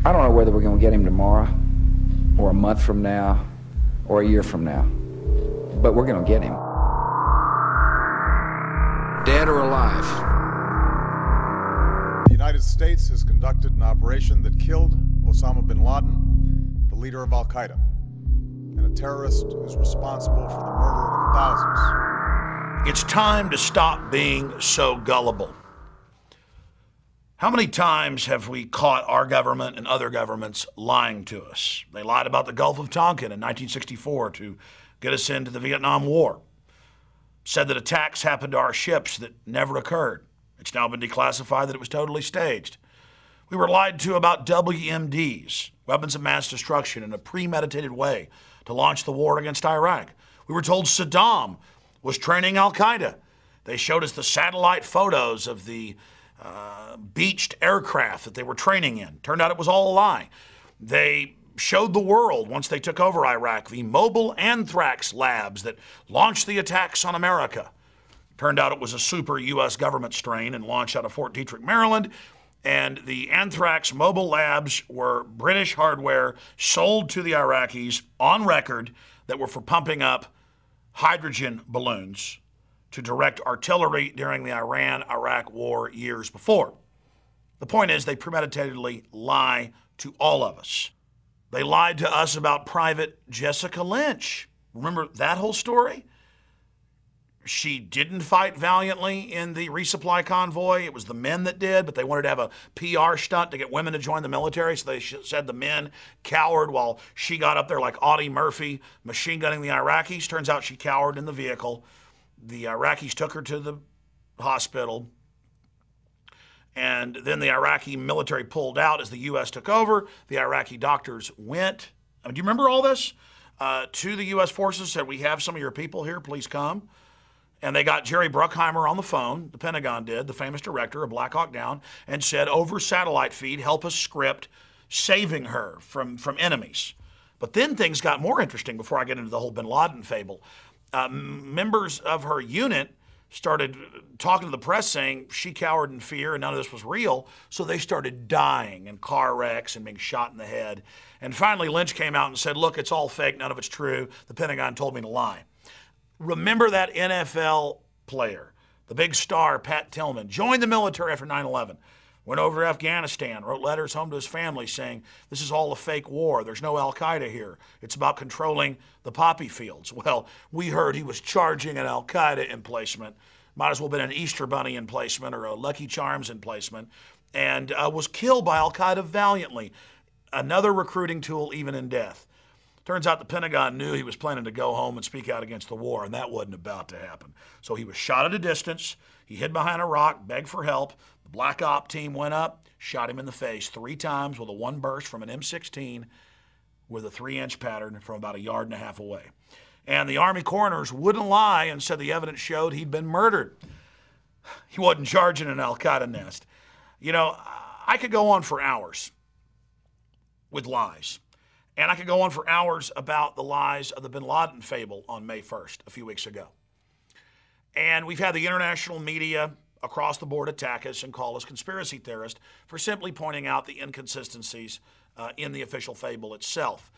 I don't know whether we're going to get him tomorrow, or a month from now, or a year from now, but we're going to get him. Dead or alive. The United States has conducted an operation that killed Osama bin Laden, the leader of Al-Qaeda, and a terrorist who's responsible for the murder of thousands. It's time to stop being so gullible. How many times have we caught our government and other governments lying to us? They lied about the Gulf of Tonkin in 1964 to get us into the Vietnam War. Said that attacks happened to our ships that never occurred. It's now been declassified that it was totally staged. We were lied to about WMDs, weapons of mass destruction, in a premeditated way to launch the war against Iraq. We were told Saddam was training Al-Qaeda. They showed us the satellite photos of the beached aircraft that they were training in. Turned out it was all a lie. They showed the world, once they took over Iraq, the mobile anthrax labs that launched the attacks on America. Turned out it was a super U.S. government strain and launched out of Fort Detrick, Maryland. And the anthrax mobile labs were British hardware sold to the Iraqis on record that were for pumping up hydrogen balloons to direct artillery during the Iran-Iraq war years before. The point is, they premeditatedly lie to all of us. They lied to us about Private Jessica Lynch. Remember that whole story? She didn't fight valiantly in the resupply convoy. It was the men that did, but they wanted to have a PR stunt to get women to join the military, so they said the men cowered while she got up there like Audie Murphy machine gunning the Iraqis. Turns out she cowered in the vehicle. The Iraqis took her to the hospital, and then the Iraqi military pulled out as the U.S. took over. The Iraqi doctors went, do you remember all this? To the U.S. forces, said, we have some of your people here, please come. And they got Jerry Bruckheimer on the phone, the Pentagon did, the famous director of Black Hawk Down, and said, over satellite feed, help us script saving her from enemies. But then things got more interesting before I get into the whole bin Laden fable. Members of her unit started talking to the press saying she cowered in fear and none of this was real, so they started dying in car wrecks and being shot in the head. And finally, Lynch came out and said, look, it's all fake, none of it's true. The Pentagon told me to lie. Remember that NFL player, the big star, Pat Tillman, joined the military after 9/11, went over to Afghanistan, wrote letters home to his family saying, this is all a fake war. There's no Al-Qaeda here. It's about controlling the poppy fields. Well, we heard he was charging an Al-Qaeda emplacement. Might as well have been an Easter Bunny emplacement or a Lucky Charms emplacement, and was killed by Al-Qaeda valiantly. Another recruiting tool, even in death. Turns out the Pentagon knew he was planning to go home and speak out against the war, and that wasn't about to happen. So he was shot at a distance. He hid behind a rock, begged for help. The Black Op team went up, shot him in the face 3 times with a 1 burst from an M16 with a 3-inch pattern from about 1.5 yards away. And the Army coroners wouldn't lie and said the evidence showed he'd been murdered. He wasn't charging an Al-Qaeda nest. You know, I could go on for hours with lies. And I could go on for hours about the lies of the bin Laden fable on May 1st, a few weeks ago. And we've had the international media across the board attack us and call us conspiracy theorists for simply pointing out the inconsistencies in the official fable itself.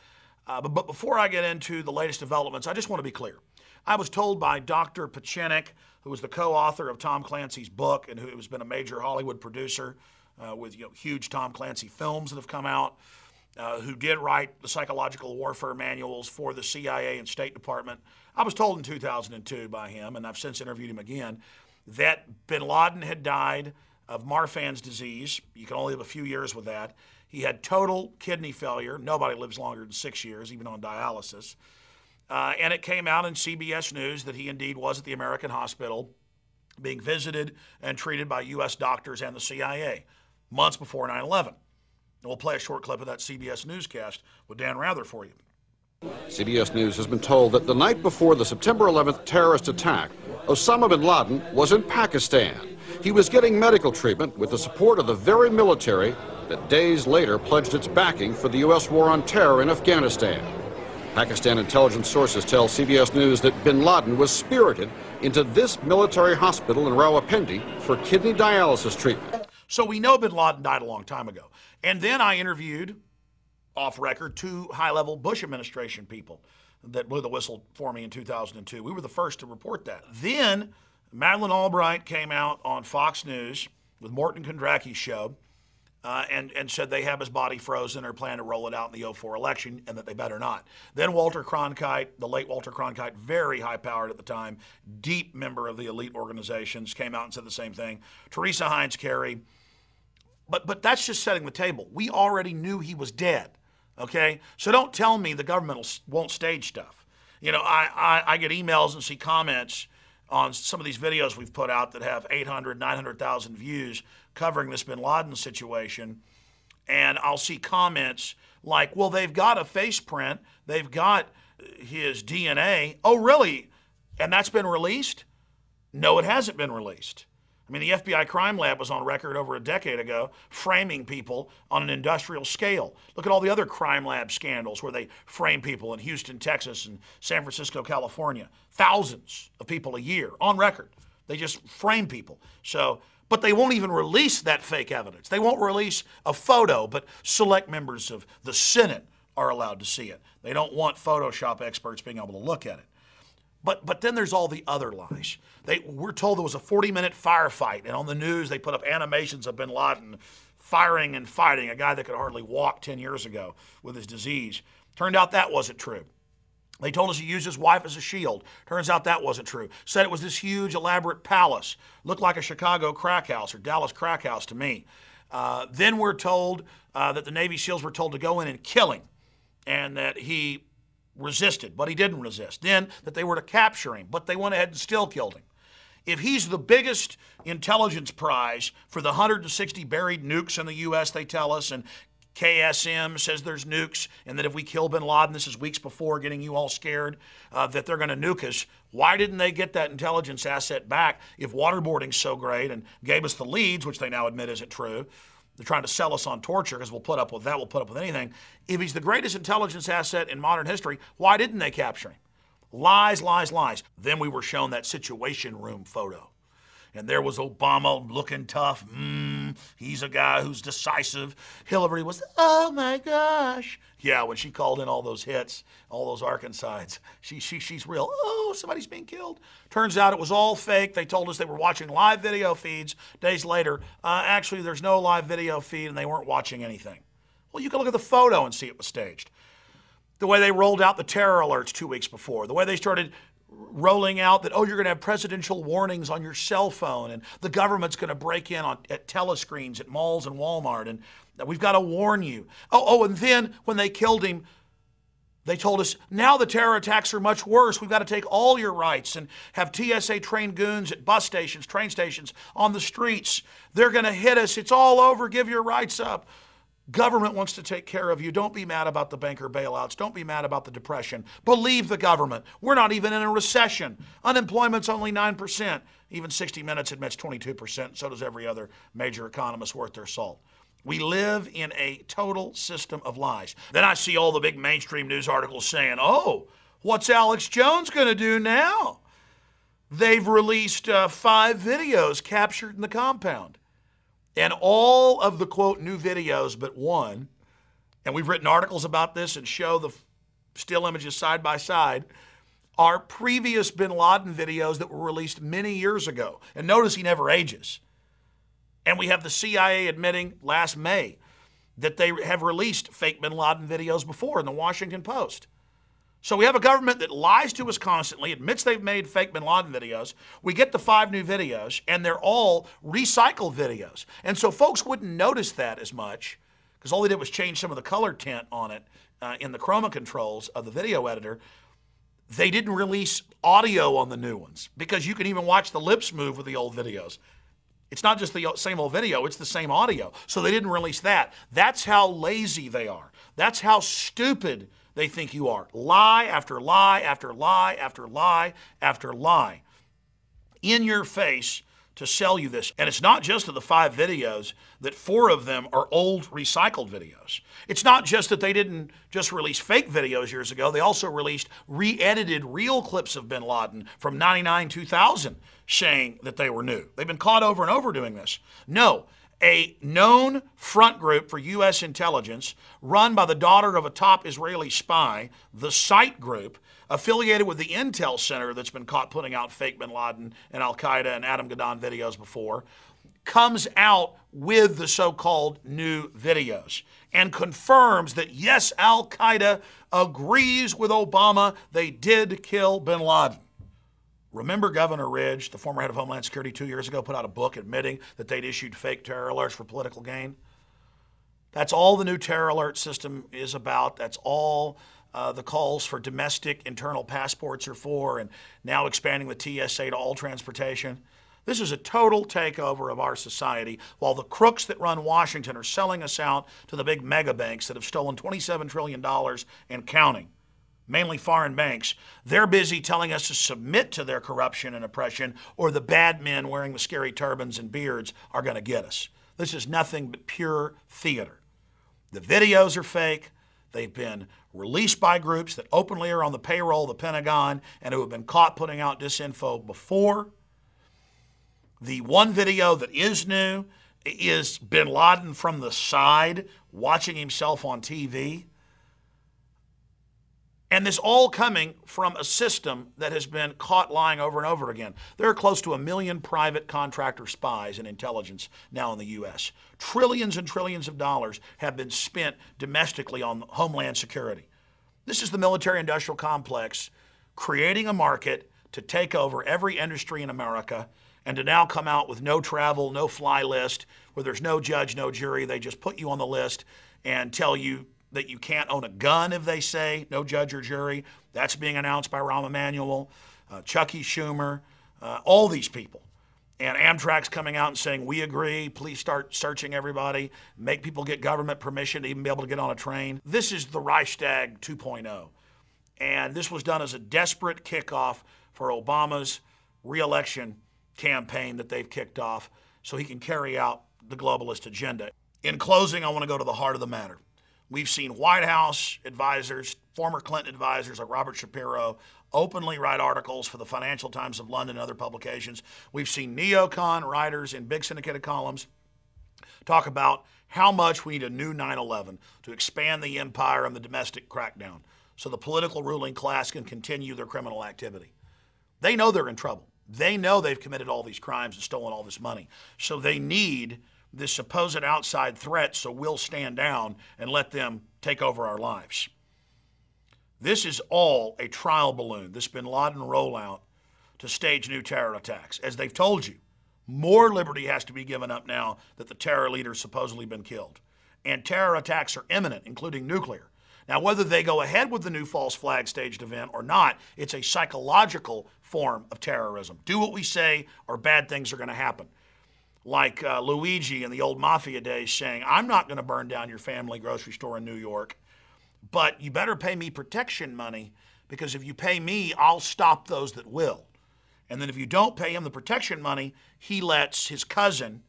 But before I get into the latest developments, I just want to be clear. I was told by Dr. Pachinik, who was the co-author of Tom Clancy's book and who has been a major Hollywood producer with huge Tom Clancy films that have come out, who did write the psychological warfare manuals for the CIA and State Department. I was told in 2002 by him, and I've since interviewed him again, that bin Laden had died of Marfan's disease. You can only live a few years with that. He had total kidney failure. Nobody lives longer than 6 years, even on dialysis. And it came out in CBS News that he indeed was at the American hospital being visited and treated by U.S. doctors and the CIA months before 9/11. And we'll play a short clip of that CBS newscast with Dan Rather for you. CBS News has been told that the night before the September 11th terrorist attack, Osama bin Laden was in Pakistan. He was getting medical treatment with the support of the very military that days later pledged its backing for the U.S. war on terror in Afghanistan. Pakistan intelligence sources tell CBS News that bin Laden was spirited into this military hospital in Rawalpindi for kidney dialysis treatment. So we know bin Laden died a long time ago. And then I interviewed, off record, 2 high-level Bush administration people that blew the whistle for me in 2002. We were the first to report that. Then Madeleine Albright came out on Fox News with Morton Kondracki's show and said they have his body frozen or plan to roll it out in the 2004 election and that they better not. Then Walter Cronkite, the late Walter Cronkite, very high-powered at the time, deep member of the elite organizations, came out and said the same thing. Teresa Heinz Kerry. But that's just setting the table. We already knew he was dead, okay? So don't tell me the government won't stage stuff. You know, I get emails and see comments on some of these videos we've put out that have 800, 900,000 views covering this bin Laden situation. And I'll see comments like, well, they've got a face print. They've got his DNA. Oh, really? And that's been released? No, it hasn't been released. I mean, the FBI crime lab was on record over a decade ago framing people on an industrial scale. Look at all the other crime lab scandals where they frame people in Houston, Texas, and San Francisco, California. Thousands of people a year on record. They just frame people. But they won't even release that fake evidence. They won't release a photo, but select members of the Senate are allowed to see it. They don't want Photoshop experts being able to look at it. But then there's all the other lies. We're told there was a 40-minute firefight, and on the news they put up animations of bin Laden firing and fighting, a guy that could hardly walk 10 years ago with his disease. Turned out that wasn't true. They told us he used his wife as a shield. Turns out that wasn't true. Said it was this huge, elaborate palace. Looked like a Chicago crack house or Dallas crack house to me. Then we're told that the Navy SEALs were told to go in and kill him, and that he resisted, but he didn't resist. Then that they were to capture him, but they went ahead and still killed him. If he's the biggest intelligence prize for the 160 buried nukes in the U.S., they tell us, and KSM says there's nukes, and that if we kill bin Laden, this is weeks before getting you all scared, that they're going to nuke us. Why didn't they get that intelligence asset back if waterboarding's so great and gave us the leads, which they now admit isn't true? They're trying to sell us on torture because we'll put up with that, we'll put up with anything. If he's the greatest intelligence asset in modern history, why didn't they capture him? Lies, lies, lies. Then we were shown that Situation Room photo. And there was Obama looking tough. He's a guy who's decisive. Hillary was, oh my gosh. Yeah, when she called in all those hits, all those Arkansans, she's real. Oh, somebody's being killed. Turns out it was all fake. They told us they were watching live video feeds. Days later, actually there's no live video feed and they weren't watching anything. Well, you can look at the photo and see it was staged. The way they rolled out the terror alerts 2 weeks before, the way they started rolling out that, oh, you're going to have presidential warnings on your cell phone, and the government's going to break in at telescreens at malls and Walmart, and we've got to warn you. And then when they killed him, they told us, now the terror attacks are much worse. We've got to take all your rights and have TSA-trained goons at bus stations, train stations, on the streets. They're going to hit us. It's all over. Give your rights up. Government wants to take care of you. Don't be mad about the banker bailouts. Don't be mad about the depression. Believe the government. We're not even in a recession. Unemployment's only 9%. Even 60 Minutes admits 22%. So does every other major economist worth their salt. We live in a total system of lies. Then I see all the big mainstream news articles saying, oh, what's Alex Jones going to do now? They've released 5 videos captured in the compound. And all of the, quote, new videos but one, and we've written articles about this and show the still images side by side, are previous bin Laden videos that were released many years ago. And notice he never ages. And we have the CIA admitting last May that they have released fake bin Laden videos before in the Washington Post. So we have a government that lies to us constantly, admits they've made fake bin Laden videos. We get the 5 new videos, and they're all recycled videos. And so folks wouldn't notice that as much, because all they did was change some of the color tint on it in the chroma controls of the video editor. They didn't release audio on the new ones, because you can even watch the lips move with the old videos. It's not just the same old video, it's the same audio. So they didn't release that. That's how lazy they are. That's how stupid they think you are. Lie after lie after lie after lie after lie in your face to sell you this. And it's not just of the 5 videos that 4 of them are old recycled videos. It's not just that they didn't just release fake videos years ago. They also released re-edited real clips of bin Laden from 99, 2000 saying that they were new. They've been caught over and over doing this. No, a known front group for U.S. intelligence run by the daughter of a top Israeli spy, the SITE group, affiliated with the Intel Center that's been caught putting out fake bin Laden and al-Qaeda and Adam Gadon videos before, comes out with the so-called new videos and confirms that, yes, al-Qaeda agrees with Obama. They did kill bin Laden. Remember Governor Ridge, the former head of Homeland Security 2 years ago, put out a book admitting that they'd issued fake terror alerts for political gain? That's all the new terror alert system is about. That's all the calls for domestic internal passports are for, and now expanding the TSA to all transportation. This is a total takeover of our society, while the crooks that run Washington are selling us out to the big mega banks that have stolen $27 trillion and counting, mainly foreign banks. They're busy telling us to submit to their corruption and oppression, or the bad men wearing the scary turbans and beards are going to get us. This is nothing but pure theater. The videos are fake. They've been released by groups that openly are on the payroll of the Pentagon and who have been caught putting out disinfo before. The one video that is new is bin Laden from the side watching himself on TV. And this all coming from a system that has been caught lying over and over again. There are close to 1 million private contractor spies in intelligence now in the U.S. Trillions and trillions of dollars have been spent domestically on homeland security. This is the military-industrial complex creating a market to take over every industry in America and to now come out with no travel, no fly list, where there's no judge, no jury. They just put you on the list and tell you that you can't own a gun if they say, no judge or jury. That's being announced by Rahm Emanuel, Chucky Schumer, all these people. And Amtrak's coming out and saying, we agree, please start searching everybody, make people get government permission to even be able to get on a train. This is the Reichstag 2.0. And this was done as a desperate kickoff for Obama's re-election campaign that they've kicked off so he can carry out the globalist agenda. In closing, I want to go to the heart of the matter. We've seen White House advisors, former Clinton advisors like Robert Shapiro, openly write articles for the Financial Times of London and other publications. We've seen neocon writers in big syndicated columns talk about how much we need a new 9/11 to expand the empire and the domestic crackdown so the political ruling class can continue their criminal activity. They know they're in trouble. They know they've committed all these crimes and stolen all this money. So they need this supposed outside threat, so we'll stand down and let them take over our lives. This is all a trial balloon, this bin Laden rollout to stage new terror attacks. As they've told you, more liberty has to be given up now that the terror leader's supposedly been killed. And terror attacks are imminent, including nuclear. Now, whether they go ahead with the new false flag staged event or not, it's a psychological form of terrorism. Do what we say or bad things are going to happen. Like Luigi in the old mafia days saying, I'm not going to burn down your family grocery store in New York, but you better pay me protection money, because if you pay me, I'll stop those that will. And then if you don't pay him the protection money, he lets his cousin,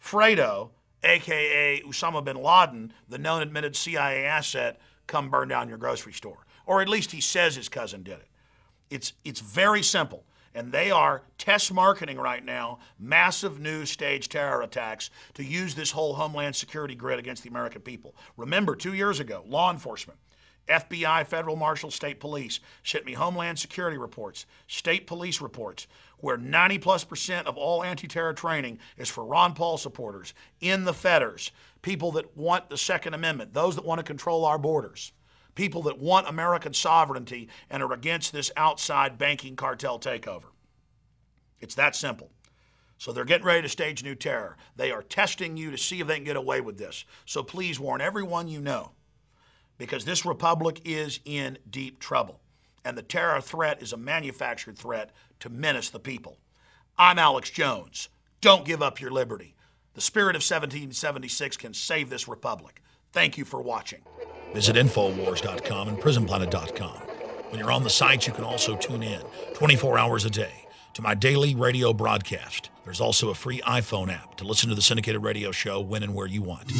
Fredo, a.k.a. Osama bin Laden, the known admitted CIA asset, come burn down your grocery store. Or at least he says his cousin did it. It's very simple. And they are test marketing right now massive new stage terror attacks to use this whole Homeland Security grid against the American people. Remember, 2 years ago, law enforcement, FBI, federal marshals, state police sent me Homeland Security reports, state police reports, where 90+% of all anti-terror training is for Ron Paul supporters, in the fetters, people that want the Second Amendment, those that want to control our borders, people that want American sovereignty and are against this outside banking cartel takeover. It's that simple. So they're getting ready to stage new terror. They are testing you to see if they can get away with this. So please warn everyone you know, because this republic is in deep trouble. And the terror threat is a manufactured threat to menace the people. I'm Alex Jones. Don't give up your liberty. The spirit of 1776 can save this republic. Thank you for watching. Visit Infowars.com and PrisonPlanet.com. When you're on the site, you can also tune in 24 hours a day to my daily radio broadcast. There's also a free iPhone app to listen to the syndicated radio show when and where you want.